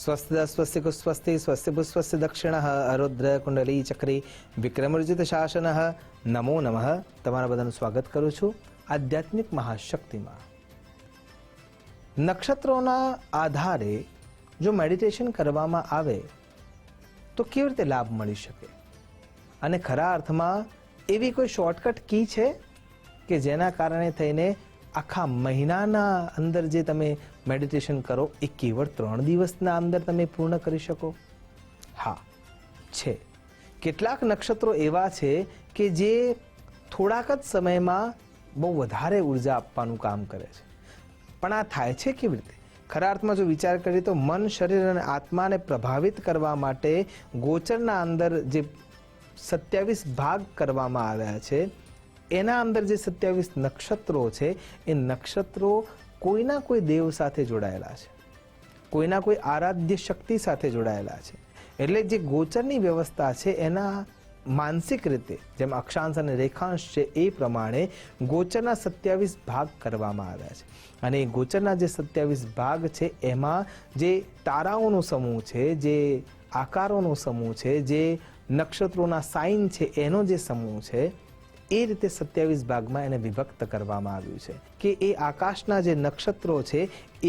સ્વસ્તિ સ્વસ્તિ કુસ્વસ્તિ સ્વસ્તિ પુષ્પસ્તિ દક્ષિણઃ અરુદ્ર કુંડલી ચક્રી વિક્રમર્જિત શાસનઃ નમો નમઃ. તમારા બધાનું સ્વાગત કરું છું આધ્યાત્મિક મહાશક્તિમાં. નક્ષત્રોના આધારે જો મેડિટેશન કરવામાં આવે તો કેવી રીતે લાભ મળી શકે, અને ખરા અર્થમાં એવી કોઈ શોર્ટકટ કી છે કે જેના કારણે થઈને આખા મહિનાના અંદર જે તમે મેડિટેશન કરો એ કેવળ 3 દિવસના અંદર તમે પૂર્ણ કરી શકો? હા છે. કેટલાક નક્ષત્રો એવા છે કે જે થોડાક જ સમયમાં બહુ વધારે ઉર્જા આપવાનું કામ કરે છે. પણ આ થાય છે કેવી રીતે? ખરા અર્થમાં જો વિચાર કરીએ તો મન, શરીર અને આત્માને પ્રભાવિત કરવા માટે ગોચરના અંદર જે 27 ભાગ કરવામાં આવ્યા છે, એના અંદર જે 27 નક્ષત્રો છે એ નક્ષત્રો કોઈના કોઈ દેવ સાથે જોડાયેલા છે, કોઈના કોઈ આરાધ્ય શક્તિ સાથે જોડાયેલા છે. એટલે જે ગોચરની વ્યવસ્થા છે એના માનસિક રીતે જેમ અક્ષાંશ અને રેખાંશ છે એ પ્રમાણે ગોચરના 27 ભાગ કરવામાં આવ્યા છે. અને એ ગોચરના જે 27 ભાગ છે એમાં જે તારાઓનો સમૂહ છે, જે આકારોનો સમૂહ છે, જે નક્ષત્રોના સાઇન છે એનો જે સમૂહ છે, એ રીતે 27 ભાગમાં એને વિભક્ત કરવામાં આવ્યું છે કે એ આકાશના જે નક્ષત્રો છે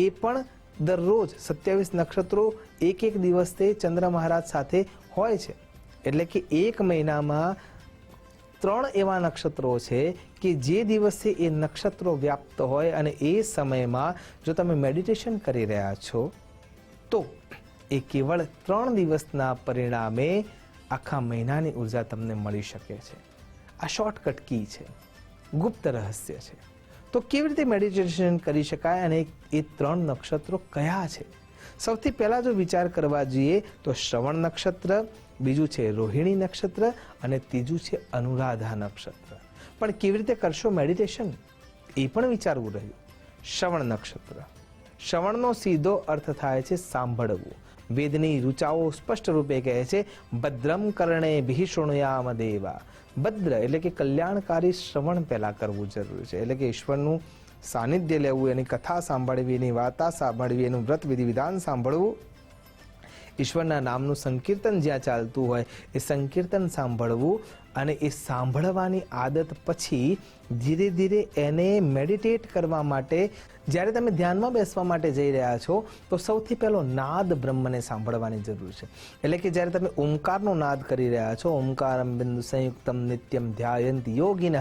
એ પણ દરરોજ 27 નક્ષત્રો એક દિવસે ચંદ્ર મહારાજ સાથે હોય છે. એટલે કે એક મહિનામાં 3 એવા નક્ષત્રો છે કે જે દિવસે એ નક્ષત્રો વ્યાપ્ત હોય, અને એ સમયમાં જો તમે મેડિટેશન કરી રહ્યા છો તો એ કેવળ 3 દિવસના પરિણામે આખા મહિનાની ઉર્જા તમને મળી શકે છે. આ શોર્ટકટ કી છે, ગુપ્ત રહસ્ય છે. તો કેવી રીતે મેડિટેશન કરી શકાય અને એ 3 નક્ષત્રો કયા છે? સૌથી પહેલા જો વિચાર કરવા જઈએ તો શ્રવણ નક્ષત્ર, બીજું છે રોહિણી નક્ષત્ર અને ત્રીજું છે અનુરાધા નક્ષત્ર. પણ કેવી રીતે કરશો મેડિટેશન એ પણ વિચારવું રહ્યું. શ્રવણ નક્ષત્ર, શ્રવણનો સીધો અર્થ થાય છે સાંભળવું. વેદની ઋચાઓ સ્પષ્ટ રૂપે કહે છે ભદ્રમ કર્ણેભિઃ શૃણુયામ દેવા. ભદ્ર એટલે કે કલ્યાણકારી શ્રવણ પહેલા કરવું જરૂરી છે. એટલે કે ઈશ્વરનું સાનિધ્ય લેવું, એની કથા સાંભળવી, એની વાર્તા સાંભળવી, એનું વ્રત વિધિ વિધાન સાંભળવું, ઈશ્વરના નામનું સંકીર્તન જ્યાં ચાલતું હોય એ સંકીર્તન સાંભળવું, અને એ સાંભળવાની આદત પછી ધીરે ધીરે એને મેડિટેટ કરવા માટે જ્યારે તમે ધ્યાનમાં બેસવા માટે જઈ રહ્યા છો તો સૌથી પહેલો નાદ બ્રહ્મને સાંભળવાની જરૂર છે. એટલે કે જ્યારે તમે ઓમકારનો નાદ કરી રહ્યા છો, ઓમકારમ બિંદુ સંયુક્તમ નિત્યમ ધ્યાયંતિ યોગિનઃ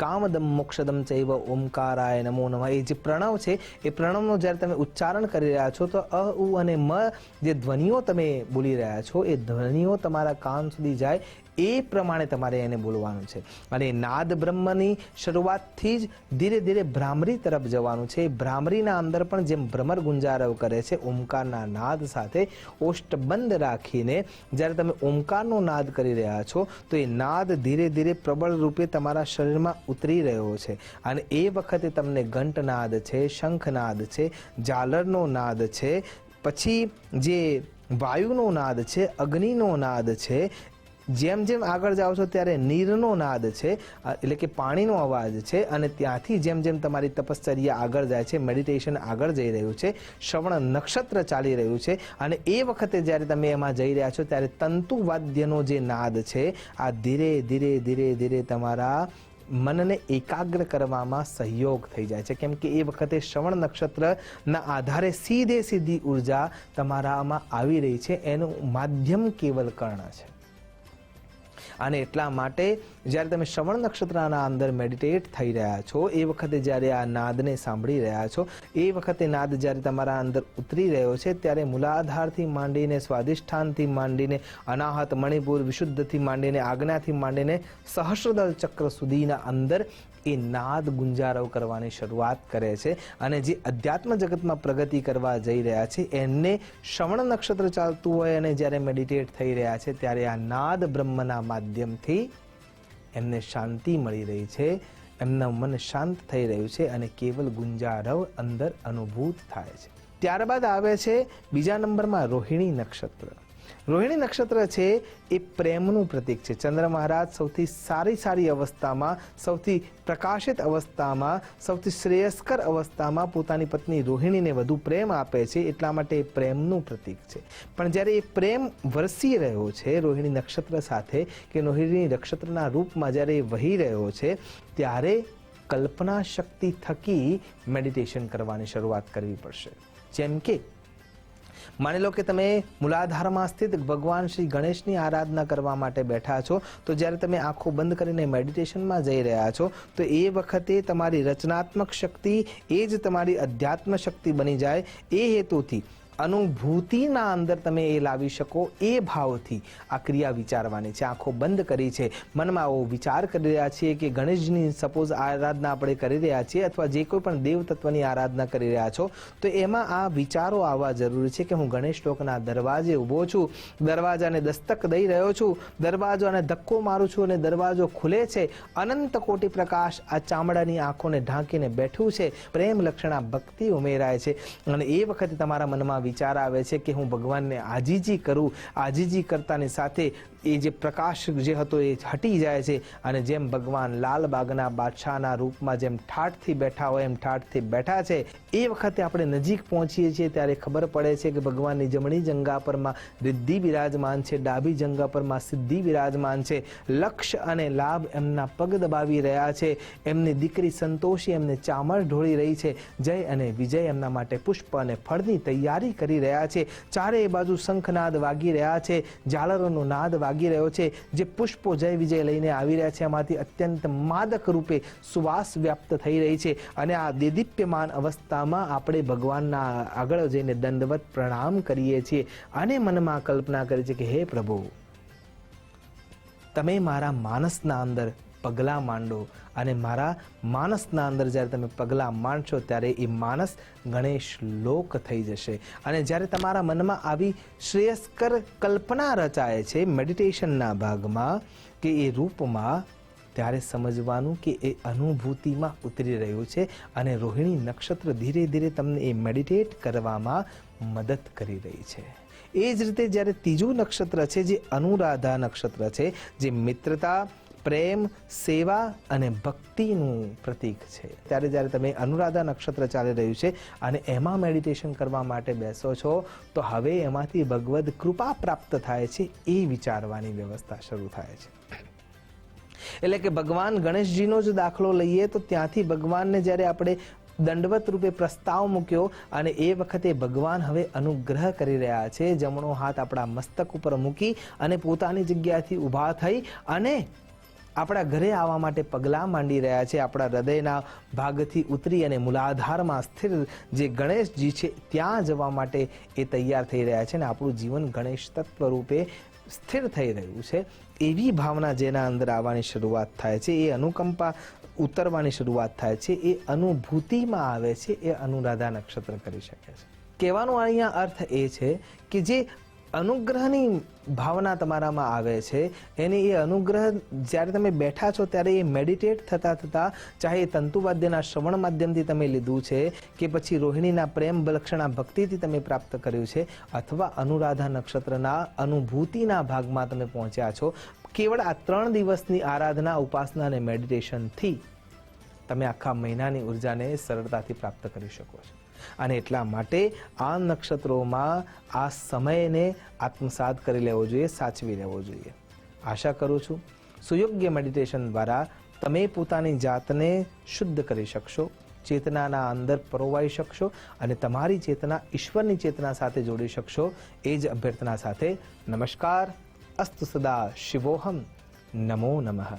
કામદમ મોક્ષદમ ચૈવ ઓમકારાય નમો નમઃ, એ જે પ્રણવ છે એ પ્રણવનો જ્યારે તમે ઉચ્ચારણ કરી રહ્યા છો તો અ, ઉ અને મ જે ધ્વનિઓ તમે બોલી રહ્યા છો એ ધ્વનિઓ તમારા કાન સુધી જાય એ પ્રમાણે તમારે એને બોલવાનું છે. અને નાદ બ્રહ્મની શરૂઆતથી જ ધીરે ધીરે ભ્રામરી તરફ જવાનું છે. ભ્રામરીના અંદર પણ જેમ ભ્રમર ગુંજારવ કરે છે ઓમકારના નાદ સાથે ઓષ્ટબંધ રાખીને જ્યારે તમે ઓમકારનો નાદ કરી રહ્યા છો તો એ નાદ ધીરે ધીરે પ્રબળ રૂપે તમારા શરીરમાં ઉતરી રહ્યો છે. અને એ વખતે તમને ઘંટનાદ છે, શંખનાદ છે, ઝાલરનો નાદ છે, પછી જે વાયુનો નાદ છે, અગ્નિનો નાદ છે, જેમ જેમ આગળ જાઓ છો ત્યારે નીરનો નાદ છે, એટલે કે પાણીનો અવાજ છે, અને ત્યાંથી જેમ જેમ તમારી તપશ્ચર્યા આગળ જાય છે, મેડિટેશન આગળ જઈ રહ્યું છે, શ્રવણ નક્ષત્ર ચાલી રહ્યું છે, અને એ વખતે જ્યારે તમે એમાં જઈ રહ્યા છો ત્યારે તંતુવાદ્યનો જે નાદ છે આ ધીરે ધીરે ધીરે ધીરે તમારા મનને એકાગ્ર કરવામાં સહયોગ થઈ જાય છે. કેમ કે એ વખતે શ્રવણ નક્ષત્રના આધારે સીધી ઉર્જા તમારામાં આવી રહી છે. એનું માધ્યમ કેવલ કર્ણ છે. અને એટલા માટે જ્યારે તમે શ્રવણ નક્ષત્રના અંદર મેડિટેટ થઈ રહ્યા છો એ વખતે જ્યારે આ નાદને સાંભળી રહ્યા છો, એ વખતે નાદ જ્યારે તમારા અંદર ઉતરી રહ્યો છે ત્યારે મૂલાધારથી માંડીને સ્વાધિષ્ઠાનથી માંડીને અનાહત, મણિપુર, વિશુદ્ધથી માંડીને આજ્ઞાથી માંડીને સહસ્રદળ ચક્ર સુધીના અંદર એ નાદ ગુંજારવ કરવાની શરૂઆત કરે છે. અને જે અધ્યાત્મ જગતમાં પ્રગતિ કરવા જઈ રહ્યા છે એમને શ્રવણ નક્ષત્ર ચાલતું હોય અને જ્યારે મેડિટેટ થઈ રહ્યા છે ત્યારે આ નાદ બ્રહ્મના માધ્યમથી એમને શાંતિ મળી રહી છે, એમનું મન શાંત થઈ રહ્યું છે અને કેવલ ગુંજારવ અંદર અનુભૂત થાય છે. ત્યારબાદ આવે છે બીજા નંબરમાં રોહિણી નક્ષત્ર. રોહિણી નક્ષત્ર છે એ પ્રેમનું પ્રતીક છે. ચંદ્ર મહારાજ સૌથી સારી અવસ્થામાં, સૌથી પ્રકાશિત અવસ્થામાં, સૌથી શ્રેયસ્કર અવસ્થામાં પોતાની પત્ની રોહિણીને વધુ પ્રેમ આપે છે, એટલા માટે એ પ્રેમનું પ્રતીક છે. પણ જ્યારે એ પ્રેમ વરસી રહ્યો છે રોહિણી નક્ષત્ર સાથે, કે રોહિણી નક્ષત્રના રૂપમાં જ્યારે એ વહી રહ્યો છે, ત્યારે કલ્પના શક્તિ થકી મેડિટેશન કરવાની શરૂઆત કરવી પડશે. જેમ કે માની લો કે તમે મૂલાધારમાં સ્થિત ભગવાન શ્રી ગણેશની આરાધના કરવા માટે બેઠા છો, તો જ્યારે તમે આંખો બંધ કરીને મેડિટેશનમાં જઈ રહ્યા છો, તો એ વખતે તમારી રચનાત્મક શક્તિ એ જ તમારી અધ્યાત્મ શક્તિ બની જાય. એ હેતુથી અનુભૂતિના અંદર તમે એ લાવી શકો, એ ભાવથી આ ક્રિયા વિચારવાની છે. આંખો બંધ કરી છે, મનમાં આવો વિચાર કરી રહ્યા છીએ કે ગણેશજીની સપોઝ આરાધના આપણે કરી રહ્યા છીએ, અથવા જે કોઈ પણ દેવ તત્વની આરાધના કરી રહ્યા છો, તો એમાં આ વિચારો આવવા જરૂરી છે કે હું ગણેશ લોકના દરવાજે ઊભો છું, દરવાજાને દસ્તક દઈ રહ્યો છું, દરવાજાને ધક્કો મારું છું અને દરવાજો ખુલે છે, અનંત કોટી પ્રકાશ આ ચામડાની આંખોને ઢાંકીને બેઠું છે, પ્રેમ લક્ષણા ભક્તિ ઉમેરાય છે. અને એ વખતે તમારા મનમાં વિચાર આવે છે કે હું ભગવાનને આજીજી કરું. આજીજી કરતાની સાથે એ જે પ્રકાશ જે હતો એ હટી જાય છે, અને જેમ ભગવાન લાલબાગના બાદશાહના રૂપમાં જેમ ઠાઠથી બેઠા હોય એમ ઠાઠથી બેઠા છે. એ વખતે આપણે નજીક પહોંચીએ છીએ ત્યારે ખબર પડે છે કે ભગવાનની જમણી જંઘા પરમાં રિદ્ધિ બિરાજમાન છે, ડાબી જંઘા પરમાં સિદ્ધિ બિરાજમાન છે. લક્ષ્ય અને લાભ એમના પગ દબાવી રહ્યા છે. એમની દીકરી સંતોષી એમને ચામર ઢોળી રહી છે. જય અને વિજય એમના માટે પુષ્પ અને ફળની તૈયારી કરી રહ્યા છે. ચારેય બાજુ શંખનાદ વાગી રહ્યા છે, ઝાલરોનો નાદ વાગી રહ્યો છે. જે પુષ્પો જય વિજય લઈને આવી રહ્યા છે એમાંથી અત્યંત માદક રૂપે સુવાસ વ્યાપ્ત થઈ રહી છે. અને આ દેદીપ્યમાન અવસ્થામાં આપણે ભગવાનના આગળ જઈને દંડવત પ્રણામ કરીએ છીએ અને મનમાં કલ્પના કરી છે કે હે પ્રભુ, તમે મારા માનસના અંદર પગલાં માંડો, અને મારા માનસના અંદર જ્યારે તમે પગલાં માંડશો ત્યારે એ માનસ ગણેશ લોક થઈ જશે. અને જ્યારે તમારા મનમાં આવી શ્રેયસ્કર કલ્પના રચાય છે મેડિટેશનના ભાગમાં કે એ રૂપમાં, ત્યારે સમજવાનું કે એ અનુભૂતિમાં ઉતરી રહ્યું છે, અને રોહિણી નક્ષત્ર ધીરે ધીરે તમને એ મેડિટેટ કરવામાં મદદ કરી રહી છે. એ જ રીતે જ્યારે ત્રીજું નક્ષત્ર છે જે અનુરાધા નક્ષત્ર છે, જે મિત્રતા, પ્રેમ, સેવા અને ભક્તિનું પ્રતીક છે, ત્યારે જ્યારે તમે અનુરાધા નક્ષત્ર ચાલી રહ્યું છે અને એમાં મેડિટેશન કરવા માટે બેસો છો, તો હવે એમાંથી ભગવદ કૃપા પ્રાપ્ત થાય છે એ વિચારવાની વ્યવસ્થા શરૂ થાય છે. એટલે કે ભગવાન ગણેશજીનો જ દાખલો લઈએ તો ત્યાંથી ભગવાનને જ્યારે આપણે દંડવત રૂપે પ્રસ્તાવ મૂક્યો, અને એ વખતે ભગવાન હવે અનુગ્રહ કરી રહ્યા છે. જમણો હાથ આપણા મસ્તક ઉપર મૂકી અને પોતાની જગ્યાથી ઊભા થઈ અને આપણા ઘરે આવવા માટે પગલાં માંડી રહ્યા છે. આપણા હૃદયના ભાગથી ઉતરી અને મૂલાધારમાં સ્થિર જે ગણેશજી છે ત્યાં જવા માટે એ તૈયાર થઈ રહ્યા છે, અને આપણું જીવન ગણેશ તત્વ રૂપે સ્થિર થઈ રહ્યું છે. એવી ભાવના જેના અંદર આવવાની શરૂઆત થાય છે, એ અનુકંપા ઉતરવાની શરૂઆત થાય છે, એ અનુભૂતિમાં આવે છે, એ અનુરાધા નક્ષત્ર કરી શકે છે. કહેવાનો અહીંયા અર્થ એ છે કે જે અનુગ્રહની ભાવના તમારામાં આવે છે, એને એ અનુગ્રહ જ્યારે તમે બેઠા છો ત્યારે એ મેડિટેટ થતાં થતાં, ચાહે એ તંતુવાદ્યના શ્રવણ માધ્યમથી તમે લીધું છે, કે પછી રોહિણીના પ્રેમ લક્ષણા ભક્તિથી તમે પ્રાપ્ત કર્યું છે, અથવા અનુરાધા નક્ષત્રના અનુભૂતિના ભાગમાં તમે પહોંચ્યા છો, કેવળ આ 3 દિવસની આરાધના, ઉપાસના અને મેડિટેશનથી તમે આખા મહિનાની ઉર્જાને સરળતાથી પ્રાપ્ત કરી શકો છો. અને એટલા માટે આ નક્ષત્રોમાં આ સમયને આત્મસાત કરી લેવો જોઈએ, સાચવી લેવો જોઈએ. આશા કરું છું સુયોગ્ય મેડિટેશન દ્વારા તમે પોતાની જાતને શુદ્ધ કરી શકશો, ચેતનાના અંદર પરોવાઈ શકશો, અને તમારી ચેતના ઈશ્વરની ચેતના સાથે જોડી શકશો. એ જ અભ્યર્થના સાથે નમસ્કાર. અસ્તુ સદા શિવોહમ. નમો નમઃ.